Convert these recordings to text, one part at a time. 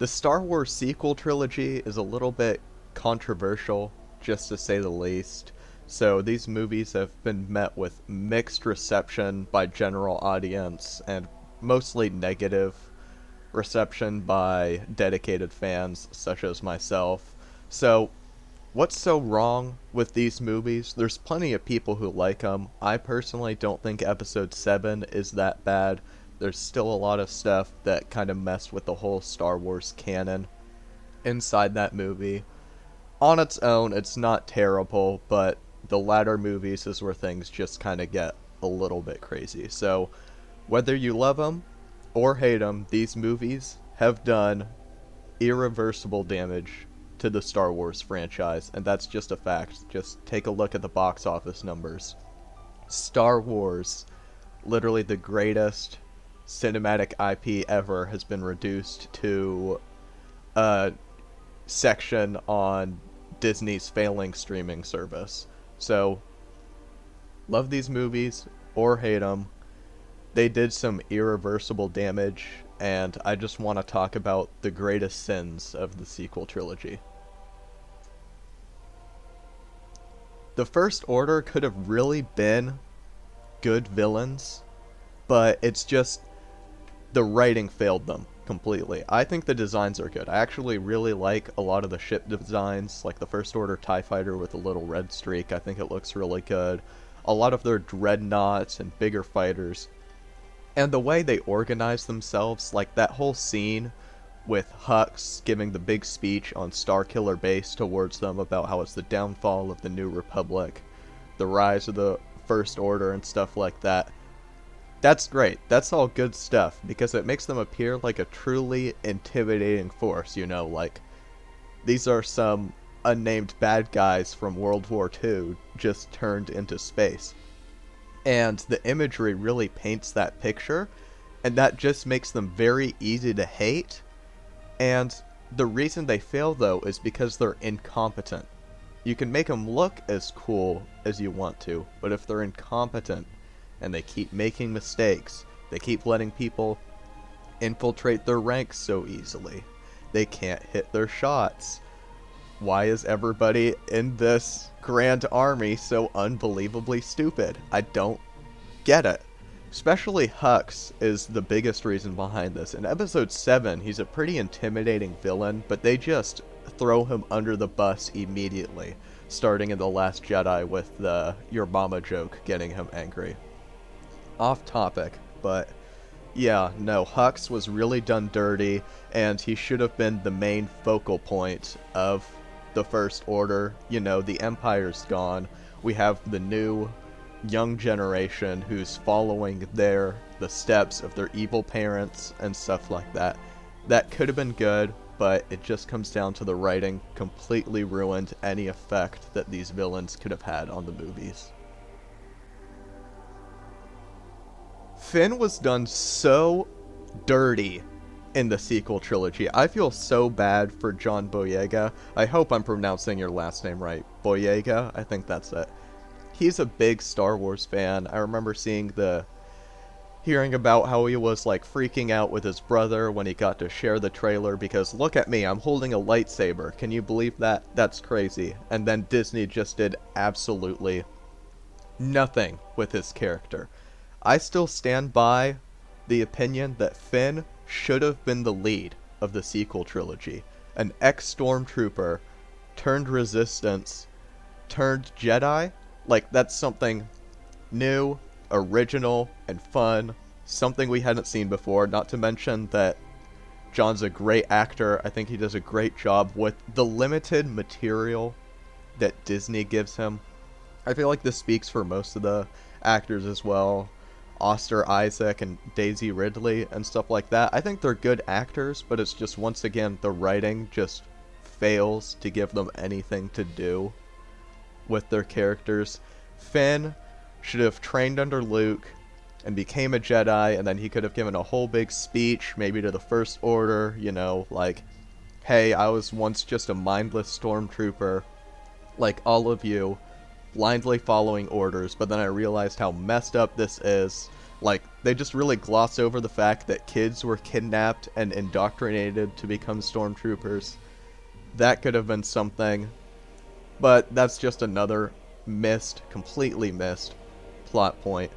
The Star Wars sequel trilogy is a little bit controversial, just to say the least. So these movies have been met with mixed reception by general audience and mostly negative reception by dedicated fans such as myself. So what's so wrong with these movies? There's plenty of people who like them. I personally don't think episode 7 is that bad. There's still a lot of stuff that kind of messed with the whole Star Wars canon inside that movie. On its own, it's not terrible, but the latter movies is where things just kind of get a little bit crazy. So, whether you love them or hate them, these movies have done irreversible damage to the Star Wars franchise, and that's just a fact. Just take a look at the box office numbers. Star Wars, literally the greatest cinematic IP ever, has been reduced to a section on Disney's failing streaming service. So, love these movies or hate them, they did some irreversible damage, and I just want to talk about the greatest sins of the sequel trilogy. The First Order could have really been good villains, but it's just the writing failed them completely. I think the designs are good. I actually really like a lot of the ship designs, like the First Order TIE Fighter with a little red streak. I think it looks really good. A lot of their dreadnoughts and bigger fighters. And the way they organize themselves, like that whole scene with Hux giving the big speech on Starkiller Base towards them about how it's the downfall of the New Republic, the rise of the First Order and stuff like that. That's great. That's all good stuff, because it makes them appear like a truly intimidating force, you know, like these are some unnamed bad guys from World War II just turned into space. And the imagery really paints that picture, and that just makes them very easy to hate. And the reason they fail, though, is because they're incompetent. You can make them look as cool as you want to, but if they're incompetent, and they keep making mistakes, they keep letting people infiltrate their ranks so easily, they can't hit their shots. Why is everybody in this grand army so unbelievably stupid? I don't get it. Especially Hux is the biggest reason behind this. In episode 7, he's a pretty intimidating villain, but they just throw him under the bus immediately, starting in The Last Jedi with the "your mama" joke getting him angry. Off topic, but yeah, no, Hux was really done dirty, and he should have been the main focal point of the First Order. You know, the Empire's gone. We have the new young generation who's following the steps of their evil parents and stuff like that. That could have been good, but it just comes down to the writing completely ruined any effect that these villains could have had on the movies. Finn was done so dirty in the sequel trilogy. I feel so bad for John Boyega. I hope I'm pronouncing your last name right. Boyega? I think that's it. He's a big Star Wars fan. I remember hearing about how he was like freaking out with his brother when he got to share the trailer because look at me, I'm holding a lightsaber. Can you believe that? That's crazy. And then Disney just did absolutely nothing with his character. I still stand by the opinion that Finn should have been the lead of the sequel trilogy. An ex-stormtrooper turned resistance, turned Jedi. Like, that's something new, original, and fun. Something we hadn't seen before. Not to mention that John's a great actor. I think he does a great job with the limited material that Disney gives him. I feel like this speaks for most of the actors as well. Oscar Isaac and Daisy Ridley and stuff like that. I think they're good actors, but it's just, once again, the writing just fails to give them anything to do with their characters. Finn should have trained under Luke and became a Jedi, and then he could have given a whole big speech, maybe to the First Order, you know, like, hey, I was once just a mindless stormtrooper, like all of you, blindly following orders, but then I realized how messed up this is. Like, they just really gloss over the fact that kids were kidnapped and indoctrinated to become stormtroopers. That could have been something, but that's just another completely missed plot point.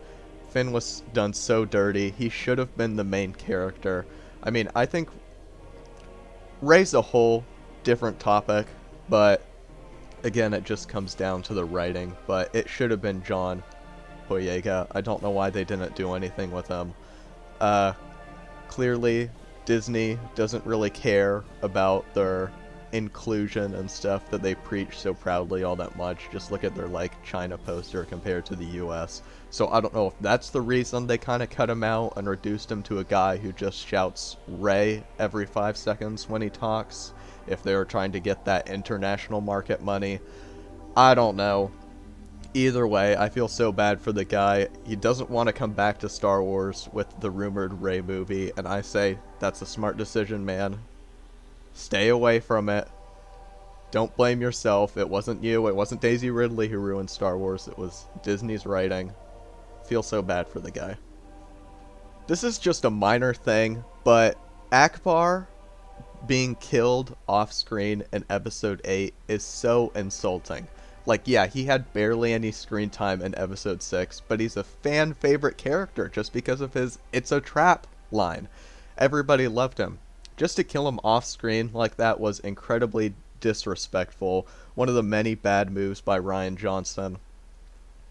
Finn was done so dirty. He should have been the main character. I mean, I think Rey's a whole different topic, but again, it just comes down to the writing. But it should have been John Boyega. I don't know why they didn't do anything with him. Clearly, Disney doesn't really care about their inclusion and stuff that they preach so proudly all that much. Just look at their, like, China poster compared to the US. So I don't know if that's the reason they kind of cut him out and reduced him to a guy who just shouts Rey every 5 seconds when he talks, if they were trying to get that international market money. I don't know. Either way, I feel so bad for the guy. He doesn't want to come back to Star Wars with the rumored Rey movie, and I say that's a smart decision, man. Stay away from it. Don't blame yourself. It wasn't you. It wasn't Daisy Ridley who ruined Star Wars. It was Disney's writing. Feel so bad for the guy. This is just a minor thing, but Akbar being killed off screen in episode 8 is so insulting. Like, yeah, he had barely any screen time in episode 6, but he's a fan favorite character just because of his "it's a trap" line. Everybody loved him. Just to kill him off screen like that was incredibly disrespectful. One of the many bad moves by Rian Johnson.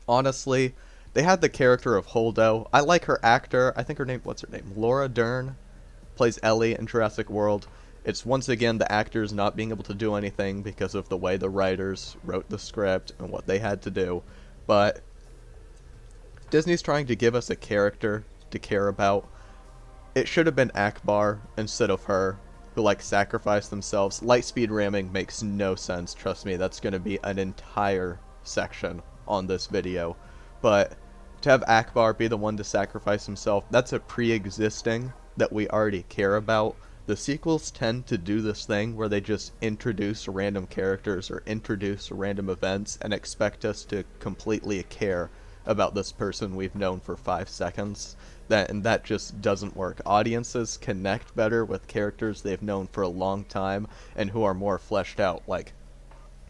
Honestly, they had the character of Holdo. I like her actor. I think what's her name? Laura Dern plays Ellie in Jurassic World. It's once again the actors not being able to do anything because of the way the writers wrote the script and what they had to do. But Disney's trying to give us a character to care about. It should have been Akbar instead of her, who, like, sacrificed themselves. Lightspeed ramming makes no sense. Trust me, that's going to be an entire section on this video. But to have Akbar be the one to sacrifice himself, that's a pre-existing that we already care about. The sequels tend to do this thing where they just introduce random characters or introduce random events and expect us to completely care about this person we've known for 5 seconds. That just doesn't work. Audiences connect better with characters they've known for a long time and who are more fleshed out. Like,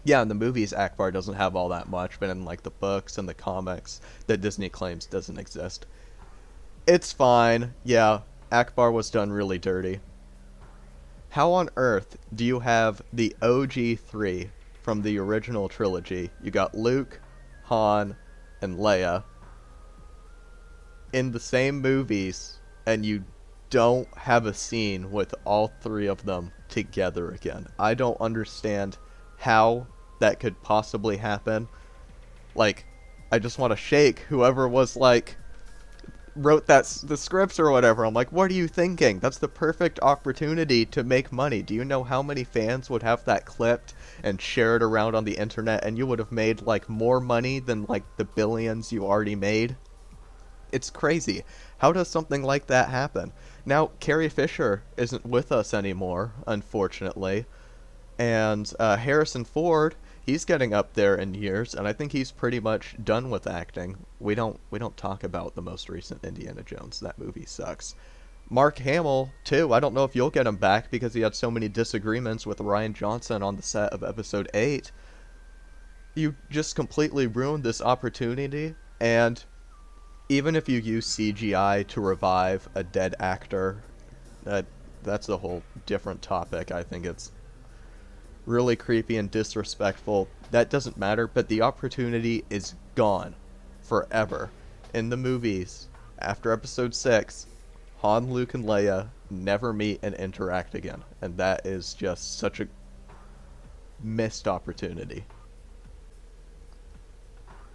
yeah, in the movies, Akbar doesn't have all that much, but in, like, the books and the comics that Disney claims doesn't exist. It's fine. Yeah, Akbar was done really dirty. How on earth do you have the OG3 from the original trilogy? You got Luke, Han, and Leia in the same movies, and you don't have a scene with all 3 of them together again. I don't understand how that could possibly happen. Like, I just want to shake whoever was, like, wrote the scripts or whatever. I'm like, what are you thinking? That's the perfect opportunity to make money. Do you know how many fans would have that clipped and share it around on the internet, and you would have made, like, more money than, like, the billions you already made? It's crazy. How does something like that happen? Now, Carrie Fisher isn't with us anymore, unfortunately, and Harrison Ford, he's getting up there in years, and I think he's pretty much done with acting. We don't talk about the most recent Indiana Jones. That movie sucks. Mark Hamill, too. I don't know if you'll get him back because he had so many disagreements with Rian Johnson on the set of Episode 8. You just completely ruined this opportunity, and even if you use CGI to revive a dead actor, that's a whole different topic. I think it's really creepy and disrespectful. That doesn't matter, but the opportunity is gone forever. In the movies, after episode 6, Han, Luke, and Leia never meet and interact again, and that is just such a missed opportunity.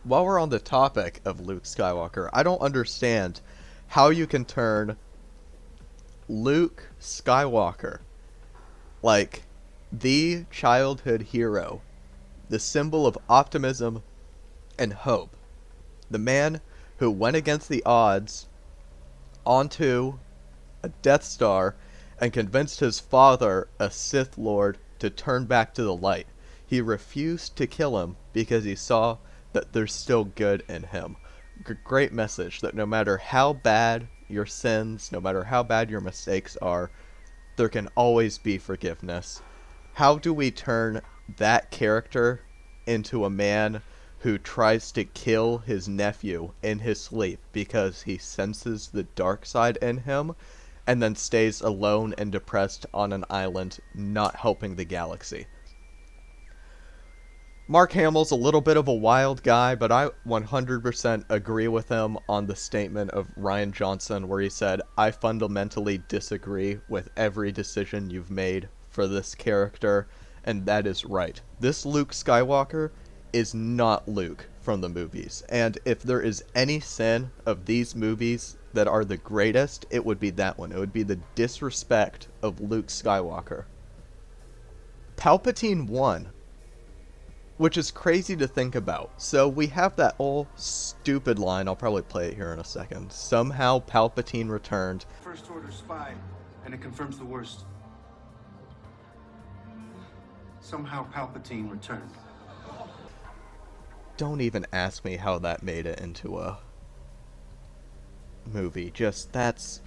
While we're on the topic of Luke Skywalker, I don't understand how you can turn Luke Skywalker, like, the childhood hero, the symbol of optimism and hope, the man who went against the odds onto a Death Star and convinced his father, a Sith Lord, to turn back to the light. He refused to kill him because he saw that there's still good in him. Great message that no matter how bad your sins, no matter how bad your mistakes are, there can always be forgiveness. How do we turn that character into a man who tries to kill his nephew in his sleep because he senses the dark side in him, and then stays alone and depressed on an island, not helping the galaxy? Mark Hamill's a little bit of a wild guy, but I 100% agree with him on the statement of Rian Johnson where he said, "I fundamentally disagree with every decision you've made for this character," and that is right. This Luke Skywalker is not Luke from the movies, and if there is any sin of these movies that are the greatest, it would be that one. It would be the disrespect of Luke Skywalker. Palpatine won, which is crazy to think about. So we have that old stupid line, I'll probably play it here in a second. Somehow Palpatine returned. First Order spy, and it confirms the worst. Somehow Palpatine returned. Don't even ask me how that made it into a movie. Just, that's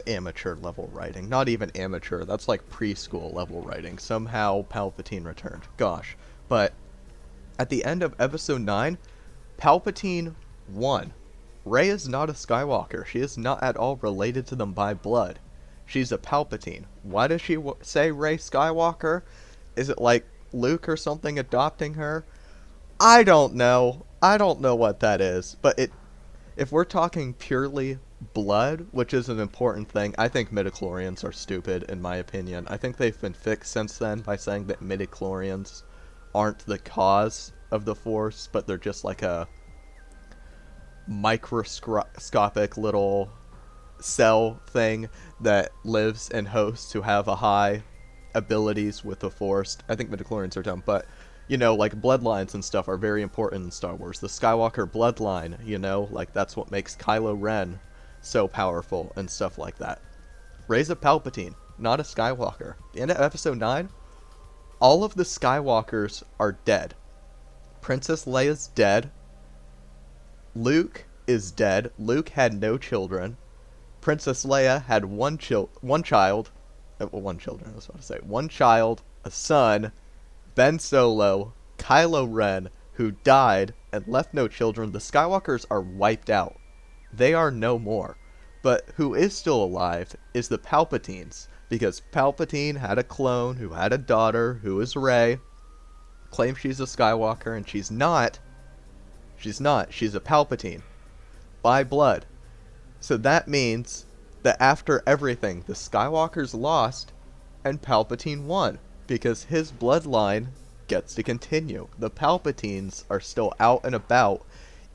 amateur level writing. Not even amateur, that's like preschool level writing. Somehow Palpatine returned. Gosh. But at the end of episode 9, Palpatine won. Rey is not a Skywalker. She is not at all related to them by blood. She's a Palpatine. Why does she say Rey Skywalker? Is it like Luke or something adopting her? I don't know. I don't know what that is. But if we're talking purely blood, which is an important thing, I think midichlorians are stupid, in my opinion. I think they've been fixed since then by saying that midichlorians aren't the cause of the Force, but they're just like a microscopic little cell thing that lives in hosts who have a high abilities with the Force. I think midichlorians are dumb, but you know, like bloodlines and stuff are very important in Star Wars. The Skywalker bloodline, you know, like that's what makes Kylo Ren so powerful and stuff like that. Rey's a Palpatine, not a Skywalker. At the end of episode 9, all of the Skywalkers are dead. Princess Leia's dead. Luke is dead. Luke had no children. Princess Leia had one child, a son, Ben Solo, Kylo Ren, who died and left no children. The Skywalkers are wiped out. They are no more. But who is still alive is the Palpatines, because Palpatine had a clone who had a daughter who is Rey, claims she's a Skywalker, and she's not. She's not. She's a Palpatine. By blood. So that means that after everything, the Skywalkers lost, and Palpatine won, because his bloodline gets to continue. The Palpatines are still out and about,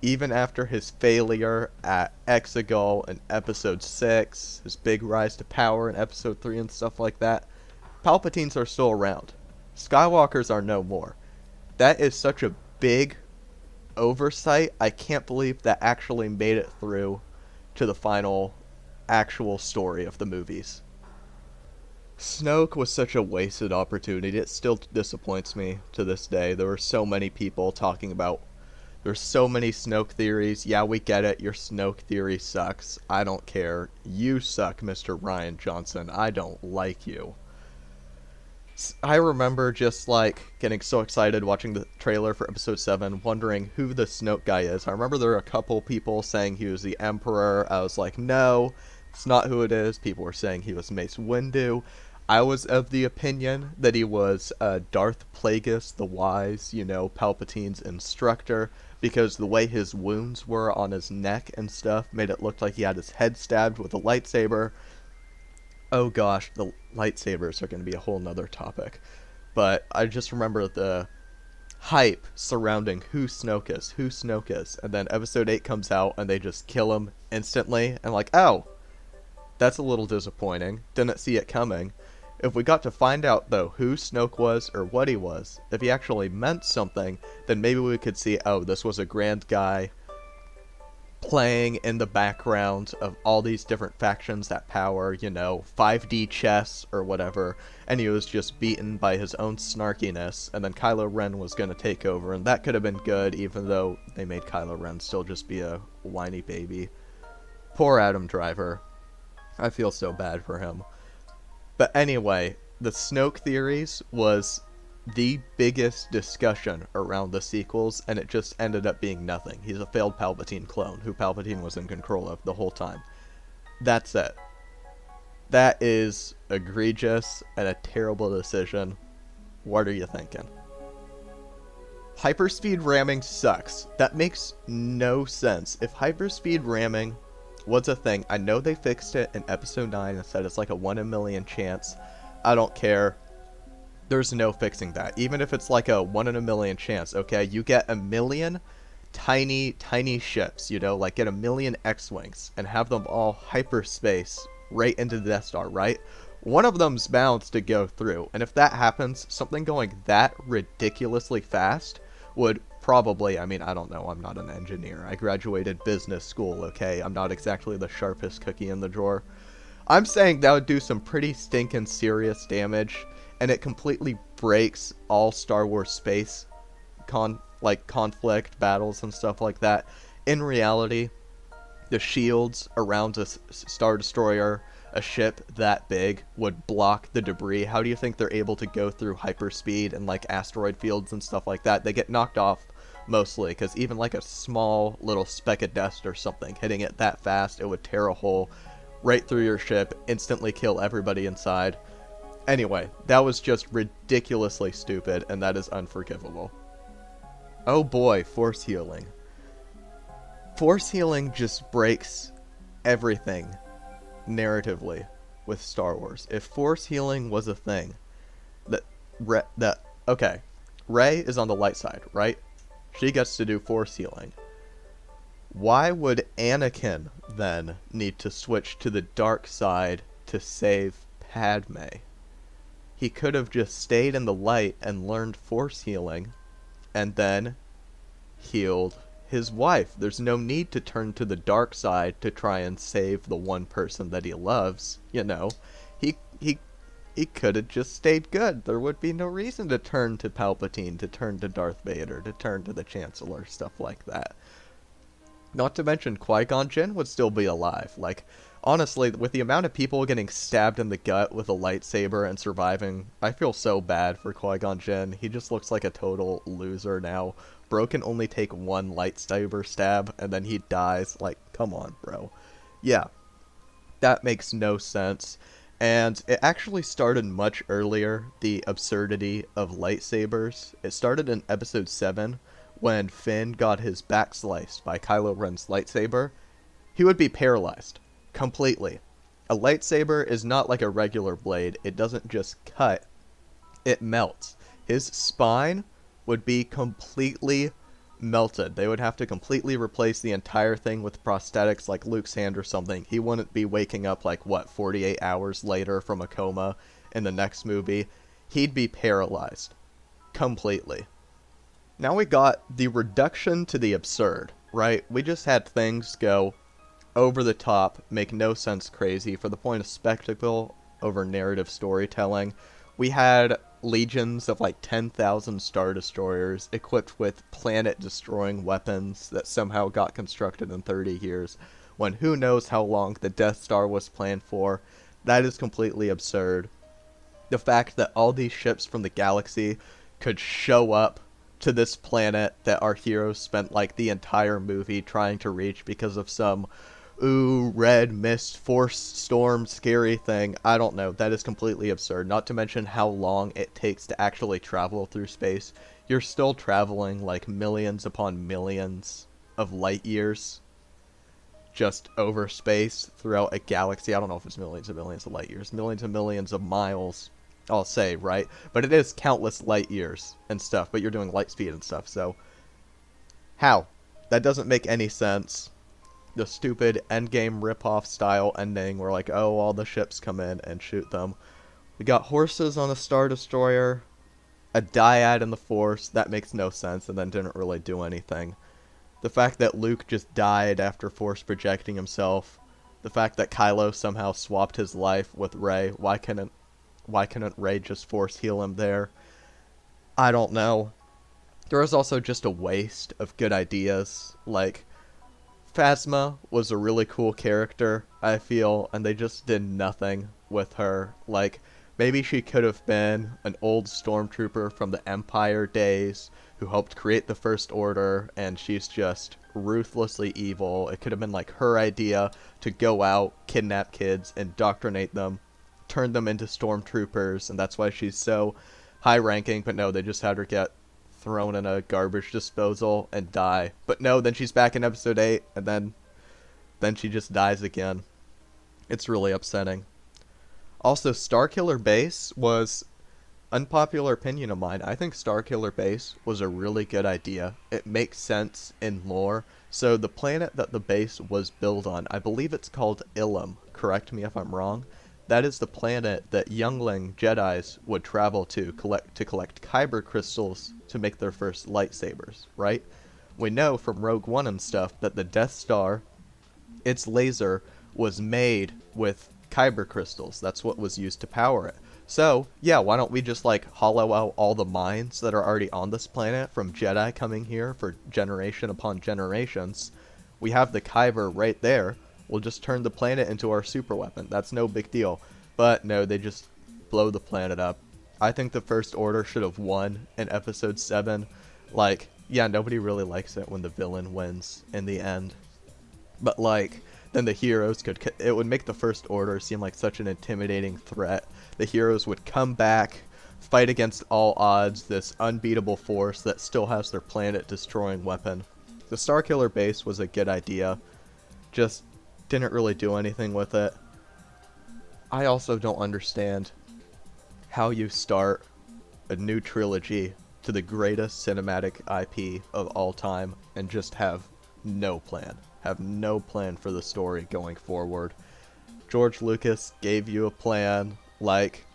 even after his failure at Exegol in Episode 6, his big rise to power in Episode 3 and stuff like that. Palpatines are still around. Skywalkers are no more. That is such a big oversight. I can't believe that actually made it through to the final actual story of the movies. Snoke was such a wasted opportunity. It still disappoints me to this day. There were so many people talking about, there's so many Snoke theories. Yeah, we get it. Your Snoke theory sucks. I don't care. You suck, Mr. Rian Johnson. I don't like you. I remember just like getting so excited watching the trailer for episode 7, wondering who the Snoke guy is. I remember there were a couple people saying he was the Emperor. I was like, no, it's not who it is. People were saying he was Mace Windu. I was of the opinion that he was Darth Plagueis the Wise, you know, Palpatine's instructor, because the way his wounds were on his neck and stuff made it look like he had his head stabbed with a lightsaber. Oh gosh, the lightsabers are going to be a whole nother topic. But I just remember the hype surrounding who Snoke is, and then episode 8 comes out and they just kill him instantly, and like, oh, that's a little disappointing. Didn't see it coming. If we got to find out, though, who Snoke was or what he was, if he actually meant something, then maybe we could see, oh, this was a grand guy playing in the background of all these different factions that power, you know, 5D chess or whatever, and he was just beaten by his own snarkiness, and then Kylo Ren was going to take over, and that could have been good, even though they made Kylo Ren still just be a whiny baby. Poor Adam Driver. I feel so bad for him. But anyway, the Snoke theories was the biggest discussion around the sequels, and it just ended up being nothing. He's a failed Palpatine clone, who Palpatine was in control of the whole time. That's it. That is egregious and a terrible decision. What are you thinking? Hyperspeed ramming sucks. That makes no sense. If hyperspeed ramming was a thing, I know they fixed it in episode 9 and said it's like a 1 in a million chance. I don't care. There's no fixing that. Even if it's like a 1 in a million chance, okay? You get a million tiny, tiny ships, you know? Like get a million X-Wings and have them all hyperspace right into the Death Star, right? One of them's bound to go through. And if that happens, something going that ridiculously fast would probably, I mean, I don't know, I'm not an engineer. I graduated business school, okay? I'm not exactly the sharpest cookie in the drawer. I'm saying that would do some pretty stinking serious damage, and it completely breaks all Star Wars space conflict, battles, and stuff like that. In reality, the shields around a Star Destroyer, a ship that big, would block the debris. How do you think they're able to go through hyperspeed and like asteroid fields and stuff like that? They get knocked off mostly, because even like a small little speck of dust or something hitting it that fast, it would tear a hole right through your ship, instantly kill everybody inside. Anyway, that was just ridiculously stupid, and that is unforgivable. Oh boy, force healing. Force healing just breaks everything narratively with Star Wars. If force healing was a thing, okay, Rey is on the light side, right? She gets to do force healing. Why would Anakin then need to switch to the dark side to save Padme? He could have just stayed in the light and learned force healing, and then healed his wife. There's no need to turn to the dark side to try and save the one person that he loves, you know. He could have just stayed good. There would be no reason to turn to Palpatine, to turn to Darth Vader, to turn to the Chancellor, stuff like that. Not to mention Qui-Gon Jinn would still be alive. Like, honestly, with the amount of people getting stabbed in the gut with a lightsaber and surviving, I feel so bad for Qui-Gon Jinn. He just looks like a total loser now. Bro can only take one lightsaber stab, and then he dies. Like, come on, bro. Yeah, that makes no sense. And it actually started much earlier, the absurdity of lightsabers. It started in episode 7, when Finn got his back sliced by Kylo Ren's lightsaber. He would be paralyzed. Completely. A lightsaber is not like a regular blade. It doesn't just cut. It melts. His spine would be completely melted. They would have to completely replace the entire thing with prosthetics like Luke's hand or something. He wouldn't be waking up like, 48 hours later from a coma in the next movie. He'd be paralyzed. Completely. Now we got the reduction to the absurd, right? We just had things go over the top, make no sense crazy for the point of spectacle over narrative storytelling. We had legions of like 10,000 Star Destroyers equipped with planet-destroying weapons that somehow got constructed in 30 years, when who knows how long the Death Star was planned for. That is completely absurd. The fact that all these ships from the galaxy could show up to this planet that our heroes spent like the entire movie trying to reach because of some red mist force storm scary thing. I don't know. That is completely absurd. Not to mention how long it takes to actually travel through space. You're still traveling like millions upon millions of light years just over space throughout a galaxy. I don't know if it's millions and millions of light years. Millions and millions of miles, I'll say, right? But it is countless light years and stuff, but you're doing light speed and stuff, so how? That doesn't make any sense. The stupid endgame ripoff style ending where like, oh, all the ships come in and shoot them. We got horses on a Star Destroyer, a dyad in the Force, that makes no sense and then didn't really do anything. The fact that Luke just died after Force projecting himself. The fact that Kylo somehow swapped his life with Rey. Why couldn't Rey just Force heal him there? I don't know. There was also just a waste of good ideas. Like, Phasma was a really cool character, I feel, and they just did nothing with her. Like, maybe she could have been an old stormtrooper from the Empire days who helped create the First Order, and she's just ruthlessly evil. It could have been like her idea to go out, kidnap kids, indoctrinate them, turn them into stormtroopers, and that's why she's so high ranking. But no, they just had her get thrown in a garbage disposal and die. But no, then she's back in episode 8, and then she just dies again. It's really upsetting. Also, Starkiller Base was unpopular opinion of mine. I think Starkiller Base was a really good idea. It makes sense in lore. So the planet that the base was built on, I believe it's called Ilum. Correct me if I'm wrong. That is the planet that youngling Jedis would travel to collect kyber crystals to make their first lightsabers, right? We know from Rogue One and stuff that the Death Star, its laser, was made with kyber crystals. That's what was used to power it. So, yeah, why don't we just, like, hollow out all the mines that are already on this planet from Jedi coming here for generation upon generations? We have the kyber right there. We'll just turn the planet into our super weapon. That's no big deal. But no, they just blow the planet up. I think the First Order should have won in Episode 7. Like, yeah, nobody really likes it when the villain wins in the end. But, like, then the heroes it would make the First Order seem like such an intimidating threat. The heroes would come back, fight against all odds, this unbeatable force that still has their planet-destroying weapon. The Starkiller Base was a good idea. Just didn't really do anything with it. I also don't understand how you start a new trilogy to the greatest cinematic IP of all time and just have no plan. Have no plan for the story going forward. George Lucas gave you a plan. Like,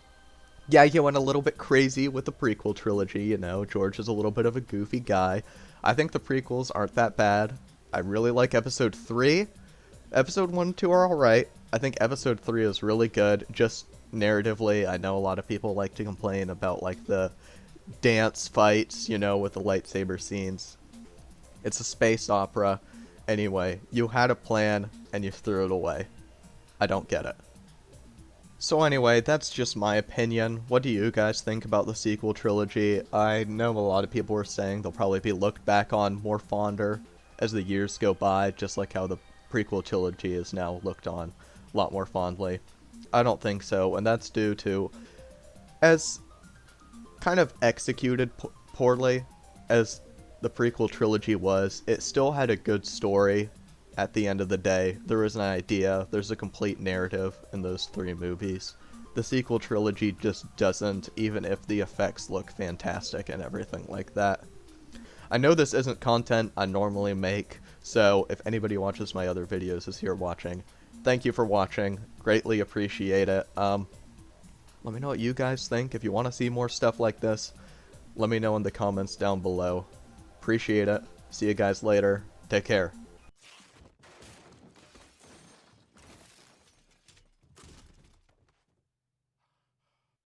yeah, you went a little bit crazy with the prequel trilogy, you know. George is a little bit of a goofy guy. I think the prequels aren't that bad. I really like Episode 3. Episode 1 and 2 are alright. I think Episode 3 is really good, just narratively. I know a lot of people like to complain about, like, the dance fights, you know, with the lightsaber scenes. It's a space opera. Anyway, you had a plan, and you threw it away. I don't get it. So anyway, that's just my opinion. What do you guys think about the sequel trilogy? I know a lot of people are saying they'll probably be looked back on more fonder as the years go by, just like how the prequel trilogy is now looked on a lot more fondly. I don't think so, and that's due to, as kind of executed poorly as the prequel trilogy was, it still had a good story at the end of the day. There was an idea, there's a complete narrative in those 3 movies. The sequel trilogy just doesn't, even if the effects look fantastic and everything like that. I know this isn't content I normally make, so if anybody watches my other videos is here watching, thank you for watching. Greatly appreciate it. Let me know what you guys think. If you want to see more stuff like this, let me know in the comments down below. Appreciate it. See you guys later. Take care.